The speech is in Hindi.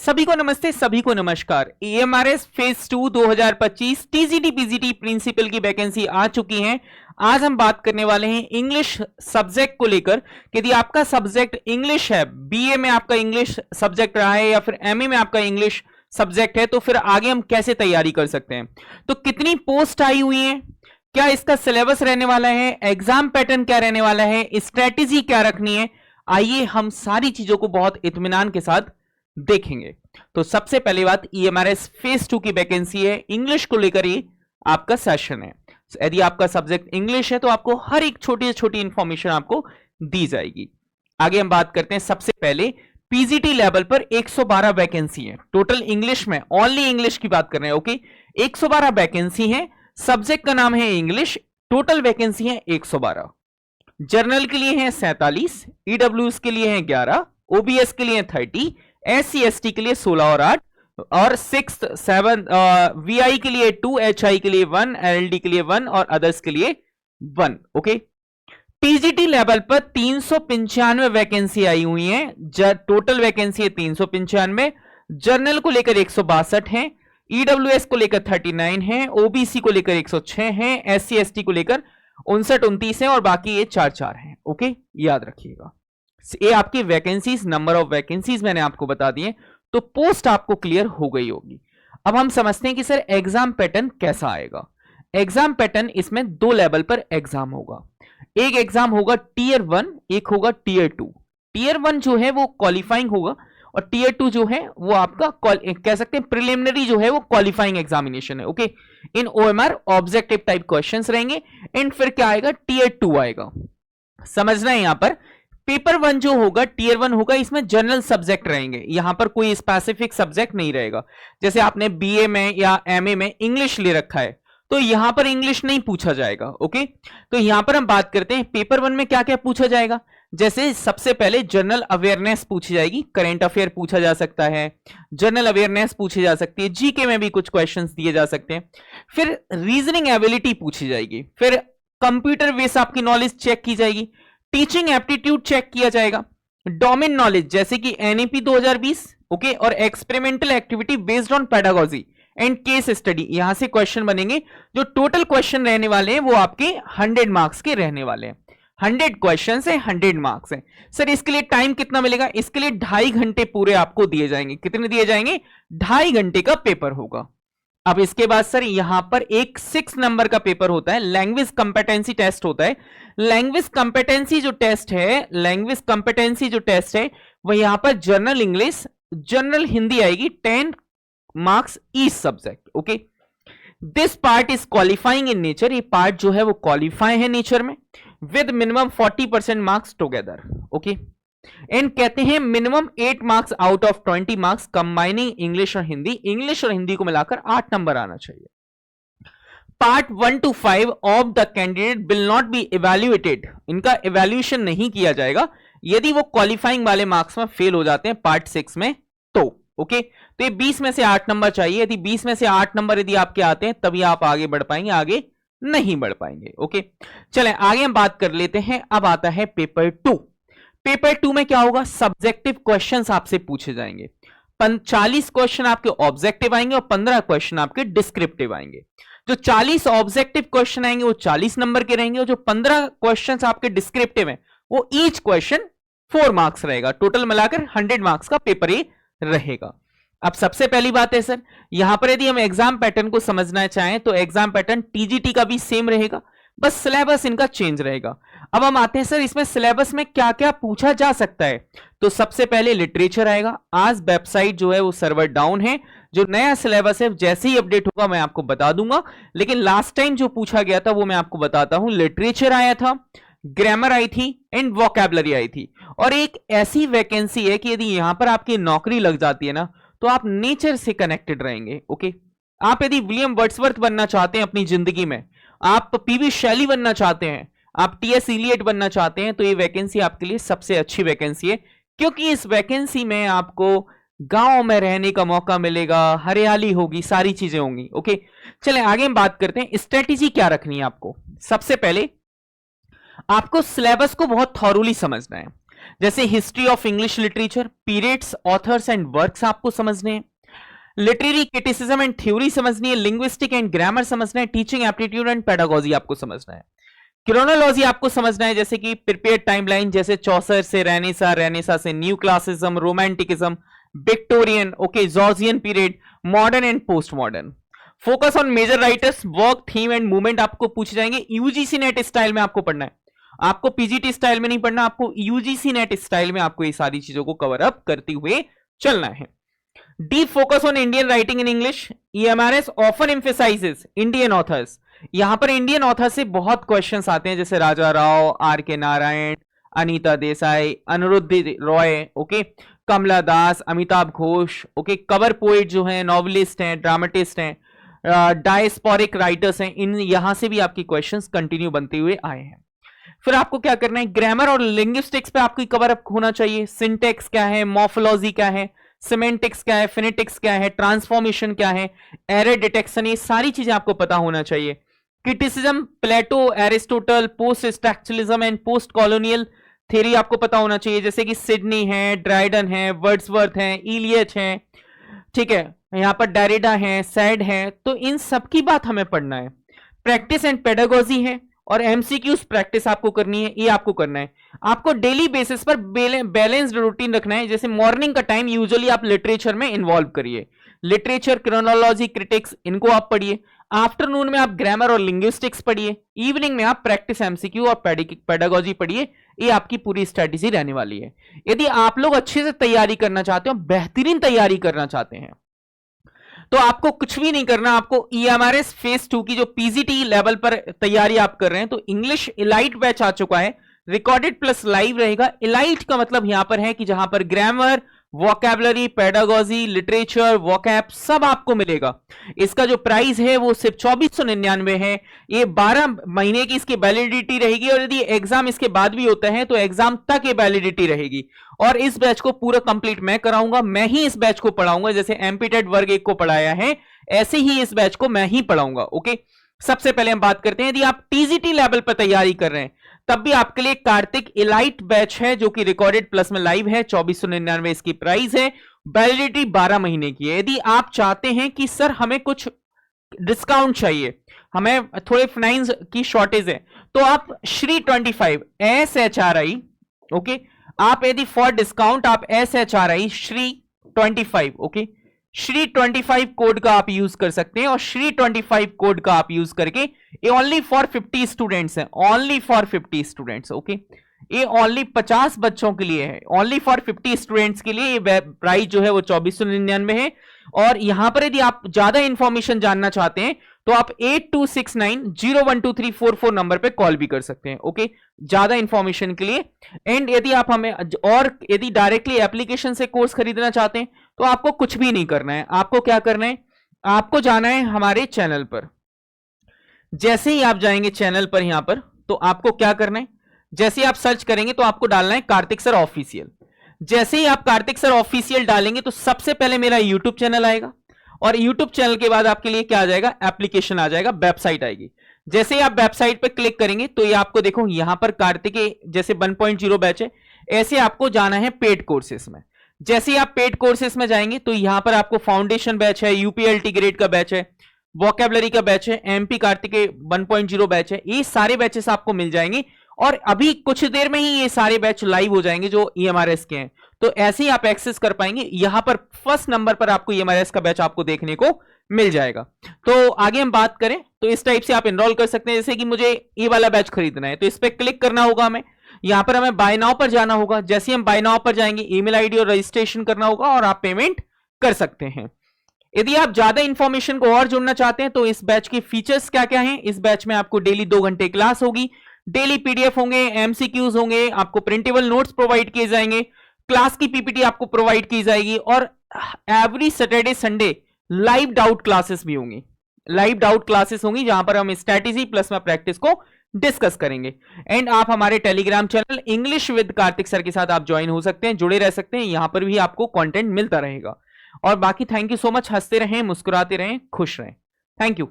सभी को नमस्ते, सभी को नमस्कार। EMRS phase 2 2025 TGT PGT principal की वैकेंसी आ चुकी है। आज हम बात करने वाले हैं इंग्लिश सब्जेक्ट को लेकर। यदि आपका सब्जेक्ट इंग्लिश है, बीए में आपका इंग्लिश सब्जेक्ट रहा है या फिर एमए में आपका इंग्लिश सब्जेक्ट है, तो फिर आगे हम कैसे तैयारी कर सकते हैं। तो कितनी पोस्ट आई हुई है, क्या इसका सिलेबस रहने वाला है, एग्जाम पैटर्न क्या रहने वाला है, स्ट्रेटेजी क्या रखनी है, आइए हम सारी चीजों को बहुत इत्मीनान के साथ देखेंगे। तो सबसे पहली बात, EMRS फेज 2 की वैकेंसी है, इंग्लिश को लेकर ही आपका सेशन है। यदि आपका सब्जेक्ट इंग्लिश है तो आपको हर एक छोटी से छोटी इंफॉर्मेशन आपको दी जाएगी। आगे हम बात करते हैं। सबसे पहले पीजीटी लेवल पर 112 वैकेंसी है टोटल, इंग्लिश में, ओनली इंग्लिश की बात कर रहे हैं। ओके, 112 वैकेंसी है, सब्जेक्ट का नाम है इंग्लिश, टोटल वैकेंसी है 112। जर्नल के लिए है 47, ईडब्ल्यूएस के लिए है 11, ओबीएस के लिए 30, SC ST के लिए 16 और 8 और 6 7, VI के लिए 2, HI के लिए 1, LD के लिए 1 और अदर्स के लिए 1। ओके, टीजीटी लेवल पर 395 वैकेंसी आई हुई है, टोटल वैकेंसी है 395। जर्नल को लेकर 162 है, ईडब्ल्यूएस को लेकर 39 है, ओबीसी को लेकर 106 है, SC ST को लेकर 59 29 है और बाकी ये 4 है। ओके, याद रखिएगा, ये आपकी वैकेंसीज, नंबर ऑफ वैकेंसीज मैंने आपको बता दिए, तो पोस्ट आपको क्लियर हो गई होगी। अब हम समझते हैं कि सर एग्जाम पैटर्न कैसा आएगा। एग्जाम पैटर्न, इसमें 2 लेवल पर एग्जाम होगा। एक एग्जाम होगा टीयर 1, एक होगा टीयर 2। टीयर 1 जो है वो क्वालिफाइंग होगा और टीयर 2 जो है वो आपका कह सकते हैं प्रिलिमिनरी जो है वो क्वालिफाइंग एग्जामिनेशन है। ओके, इन OMR ऑब्जेक्टिव टाइप क्वेश्चंस रहेंगे। एंड फिर क्या आएगा, टीयर 2 आएगा। समझना है, यहां पर पेपर 1 जो होगा, टीयर 1 होगा, इसमें जनरल सब्जेक्ट रहेंगे, यहां पर कोई स्पेसिफिक सब्जेक्ट नहीं रहेगा। जैसे आपने बीए में या एमए में इंग्लिश ले रखा है तो यहां पर इंग्लिश नहीं पूछा जाएगा। ओके, तो यहां पर हम बात करते हैं पेपर 1 में क्या क्या पूछा जाएगा। जैसे सबसे पहले जनरल अवेयरनेस पूछी जाएगी, करंट अफेयर पूछा जा सकता है, जनरल अवेयरनेस पूछी जा सकती है, जीके में भी कुछ क्वेश्चंस दिए जा सकते हैं। फिर रीजनिंग एबिलिटी पूछी जाएगी, फिर कंप्यूटर बेस आपकी नॉलेज चेक की जाएगी, टीचिंग एप्टीट्यूड चेक किया जाएगा, डोमेन नॉलेज जैसे कि NEP 2020, ओके, और experimental activity based on pedagogy and case study, यहां से क्वेश्चन बनेंगे। जो टोटल क्वेश्चन रहने वाले हैं वो आपके 100 मार्क्स के रहने वाले हैं। 100 क्वेश्चन है, 100 मार्क्स है। सर इसके लिए टाइम कितना मिलेगा, इसके लिए 2.5 घंटे पूरे आपको दिए जाएंगे। कितने दिए जाएंगे, 2.5 घंटे का पेपर होगा। अब इसके बाद सर यहां पर एक 6 नंबर का पेपर होता है, लैंग्वेज कंपेटेंसी टेस्ट होता है। लैंग्वेज कंपेटेंसी जो टेस्ट है वो यहां पर जनरल इंग्लिश, जनरल हिंदी आएगी, 10 marks each subject. Okay, this part is qualifying in nature, ये पार्ट जो है वो क्वालिफाई है नेचर में, with minimum 40% marks together. Okay, and कहते हैं minimum 8 marks out of 20 marks combining English और हिंदी, इंग्लिश और हिंदी को मिलाकर 8 नंबर आना चाहिए। Part 1 to 5 of the candidate will not be evaluated, इनका इवैल्यूएशन नहीं किया जाएगा यदि वो क्वालिफाइंग वाले मार्क्स में फेल हो जाते हैं पार्ट 6 में तो। ओके, तो ये 20 में से 8 नंबर चाहिए, यदि 20 में से 8 नंबर यदि आपके आते हैं तभी आप आगे बढ़ पाएंगे, आगे नहीं बढ़ पाएंगे। ओके, चलें आगे हम बात कर लेते हैं। अब आता है पेपर 2। पेपर 2 में क्या होगा, सब्जेक्टिव क्वेश्चंस आपसे पूछे जाएंगे। 40 क्वेश्चन आपके ऑब्जेक्टिव आएंगे और 15 क्वेश्चन आपके डिस्क्रिप्टिव आएंगे। जो 40 ऑब्जेक्टिव क्वेश्चन आएंगे वो 40 नंबर के रहेंगे और जो 15 क्वेश्चन आपके डिस्क्रिप्टिव हैं वो ईच क्वेश्चन 4 मार्क्स रहेगा। टोटल मिलाकर 100 मार्क्स का पेपर ये रहेगा। अब सबसे पहली बात है सर, यहां पर यदि हम एग्जाम पैटर्न को समझना चाहें तो एग्जाम पैटर्न टीजीटी का भी सेम रहेगा, बस सिलेबस इनका चेंज रहेगा। अब हम आते हैं सर इसमें सिलेबस में क्या क्या पूछा जा सकता है। तो सबसे पहले लिटरेचर आएगा। आज वेबसाइट जो है वो सर्वर डाउन है, जो नया सिलेबस है जैसे ही अपडेट होगा मैं आपको बता दूंगा, लेकिन लास्ट टाइम जो पूछा गया था वो मैं आपको बताता हूं। लिटरेचर आया था, ग्रामर आई थी एंड वोकैबुलरी आई थी। और एक ऐसी वैकेंसी है कि यदि यहां पर आपकी नौकरी लग जाती है ना तो आप नेचर से कनेक्टेड रहेंगे। ओके, आप यदि विलियम वर्ड्सवर्थ बनना चाहते हैं अपनी जिंदगी में, आप पीवी शैली बनना चाहते हैं, आप टीएस इलियट बनना चाहते हैं, तो ये वैकेंसी आपके लिए सबसे अच्छी वैकेंसी है, क्योंकि इस वैकेंसी में आपको गांव में रहने का मौका मिलेगा, हरियाली होगी, सारी चीजें होंगी। ओके, चलें आगे हम बात करते हैं स्ट्रेटेजी क्या रखनी है आपको। सबसे पहले आपको सिलेबस को बहुत थॉरोली समझना है। जैसे history of English literature, periods, authors and works आपको समझने हैं, लिटरेरी क्रिटिसिज्म एंड थ्योरी समझनी है, लिंग्विस्टिक एंड ग्रामर समझना है, टीचिंग एप्टीट्यूड एंड पेडागोजी आपको समझना है, क्रोनोलॉजी आपको समझना है, जैसे कि प्रिपेयर टाइमलाइन, जैसे चौसर से रेनेसा, रेनेसा से new classicism, romanticism, Victorian, okay, Georgian period, modern and post modern. Focus on major writers, work, theme and movement आपको पूछे जाएंगे। यूजीसी नेट स्टाइल में आपको पढ़ना है, आपको पीजीटी स्टाइल में नहीं पढ़ना, आपको यूजीसी नेट स्टाइल में आपको ये सारी चीजों को कवर अप करते हुए चलना है। Deep focus on Indian writing in English, EMRS often emphasises Indian authors. यहां पर इंडियन ऑथर से बहुत क्वेश्चंस आते हैं, जैसे राजा Rao, R K Narayan, Anita Desai, Anirudh Roy, okay, Kamala Das, Amitav Ghosh, okay, cover poet जो हैं, नॉवलिस्ट हैं, ड्रामेटिस्ट हैं, डायस्पोरिक राइटर्स हैं, इन यहां से भी आपकी क्वेश्चंस कंटिन्यू बनते हुए आए हैं। फिर आपको क्या करना है, ग्रामर और लिंग्विस्टिक्स पे आपकी कवर अप होना चाहिए। सिंटेक्स क्या है, मॉर्फोलॉजी क्या है, सिमेंटिक्स क्या है, फिनेटिक्स क्या है, ट्रांसफॉर्मेशन क्या है, एरर डिटेक्शन, ये सारी चीजें आपको पता होना चाहिए। Criticism, Plato, Aristotle, post structuralism and post colonial theory आपको पता होना चाहिए, जैसे कि सिडनी है, ड्राइडन है, वर्ड्सवर्थ है, इलियट है, ठीक है, यहां पर डेरिडा है, सैड है, तो इन सब की बात हमें पढ़ना है। प्रैक्टिस एंड पेडागोजी है और एमसीक्यूज प्रैक्टिस आपको करनी है, ये आपको करना है। आपको डेली बेसिस पर बैलेंस्ड रूटीन रखना है, जैसे मॉर्निंग का टाइम यूजुअली आप लिटरेचर में इन्वॉल्व करिए, लिटरेचर, क्रोनोलॉजी, क्रिटिक्स, इनको आप पढ़िए। आफ्टरनून में आप ग्रामर और लिंग्विस्टिक्स पढ़िए, इवनिंग में आप प्रैक्टिस, एमसीक्यू और पेडागोजी पढ़िए। ये आपकी पूरी स्ट्रेटेजी रहने वाली है। यदि आप लोग अच्छे से तैयारी करना चाहते हो, बेहतरीन तैयारी करना चाहते हैं, तो आपको कुछ भी नहीं करना। आपको ईएमआरएस फेज 2 की जो पीजीटी लेवल पर तैयारी आप कर रहे हैं, तो इंग्लिश इलाइट बैच आ चुका है, रिकॉर्डेड प्लस लाइव रहेगा। इलाइट का मतलब यहां पर है कि जहां पर grammar, vocabulary, pedagogy, literature, vocab सब आपको मिलेगा। इसका जो प्राइस है वो सिर्फ 2499 है। ये 12 महीने की इसकी वैलिडिटी रहेगी, और यदि एग्जाम इसके बाद भी होता है तो एग्जाम तक ये वैलिडिटी रहेगी। और इस बैच को पूरा कंप्लीट मैं कराऊंगा, मैं ही इस बैच को पढ़ाऊंगा, जैसे एमपीटेट वर्ग 1 को पढ़ाया है ऐसे ही इस बैच को मैं ही पढ़ाऊंगा। ओके, सबसे पहले हम बात करते हैं, यदि आप टीजीटी लेवल पर तैयारी कर रहे हैं तब भी आपके लिए कार्तिक इलाइट बैच है, जो कि रिकॉर्डेड प्लस में लाइव है। 2499 इसकी प्राइस है, वैलिडिटी 12 महीने की है। यदि आप चाहते हैं कि सर हमें कुछ डिस्काउंट चाहिए, हमें थोड़े फाइनेंस की शॉर्टेज है, तो आप श्री 25 SHRI, ओके, आप यदि फॉर डिस्काउंट आप SHRI Shri 25, okay, Shri 25 code का आप यूज कर सकते हैं। और श्री 25 कोड का आप यूज करके, ये ओनली फॉर 50 स्टूडेंट्स है, ओनली फॉर 50 स्टूडेंट्स, ओके, ये ओनली 50 बच्चों के लिए है, ओनली फॉर 50 स्टूडेंट्स के लिए ये प्राइस जो है वो 2499 है। और यहां पर यदि आप ज्यादा इंफॉर्मेशन जानना चाहते हैं तो आप 8269012344 नंबर पे कॉल भी कर सकते हैं, ओके, ज्यादा इंफॉर्मेशन के लिए। एंड यदि आप हमें, और यदि डायरेक्टली एप्लीकेशन से कोर्स खरीदना चाहते हैं तो आपको कुछ भी नहीं करना है। आपको क्या करना है, आपको जाना है हमारे चैनल पर। जैसे ही आप जाएंगे चैनल पर, यहां पर, तो आपको क्या करना है, जैसे ही आप सर्च करेंगे तो आपको डालना है कार्तिक सर ऑफिशियल। जैसे ही आप कार्तिक सर ऑफिशियल डालेंगे तो सबसे पहले मेरा यूट्यूब चैनल आएगा, और यूट्यूब चैनल के बाद आपके लिए क्या आ जाएगा, एप्लीकेशन आ जाएगा, वेबसाइट आएगी। जैसे ही आप वेबसाइट पर क्लिक करेंगे तो ये आपको देखो यहां पर कार्तिक जैसे 1.0 बैच है, ऐसे आपको जाना है पेड कोर्सेस में। जैसे ही आप पेड कोर्सेस में जाएंगे तो यहां पर आपको फाउंडेशन बैच है, यूपीएलटी ग्रेड का बैच है, वोकैबुलरी का बैच है, एमपी कार्तिक 1.0 बैच है, ये सारे बैचेस आपको मिल जाएंगे। और अभी कुछ देर में ही ये सारे बैच लाइव हो जाएंगे जो ईएमआरएस के हैं, तो ऐसे ही आप एक्सेस कर पाएंगे। यहां पर फर्स्ट नंबर पर आपको ईएमआरएस का बैच आपको देखने को मिल जाएगा। तो आगे हम बात करें तो इस टाइप से आप एनरोल कर सकते हैं, जैसे कि मुझे ये वाला बैच खरीदना है तो इस पर क्लिक करना होगा हमें, यहां पर हमें बाय नाउ पर जाना होगा। जैसे हम बाय नाउ पर जाएंगे, ईमेल आईडी और रजिस्ट्रेशन करना होगा और आप पेमेंट कर सकते हैं। यदि आप ज्यादा इंफॉर्मेशन को और जुड़ना चाहते हैं तो इस बैच के फीचर्स क्या क्या हैं, इस बैच में आपको डेली 2 घंटे क्लास होगी, डेली पीडीएफ होंगे, एमसीक्यूज होंगे, आपको प्रिंटेबल नोट्स प्रोवाइड किए जाएंगे, क्लास की पीपीटी आपको प्रोवाइड की जाएगी, और every Saturday Sunday live doubt classes भी होंगी, लाइव डाउट क्लासेस होंगी जहां पर हम स्ट्रैटेजी प्लस में प्रैक्टिस को डिस्कस करेंगे। एंड आप हमारे Telegram channel English with Kartik sir के साथ आप ज्वाइन हो सकते हैं, जुड़े रह सकते हैं, यहां पर भी आपको कंटेंट मिलता रहेगा। और बाकी थैंक यू सो मच, हंसते रहें, मुस्कुराते रहें, खुश रहें, थैंक यू।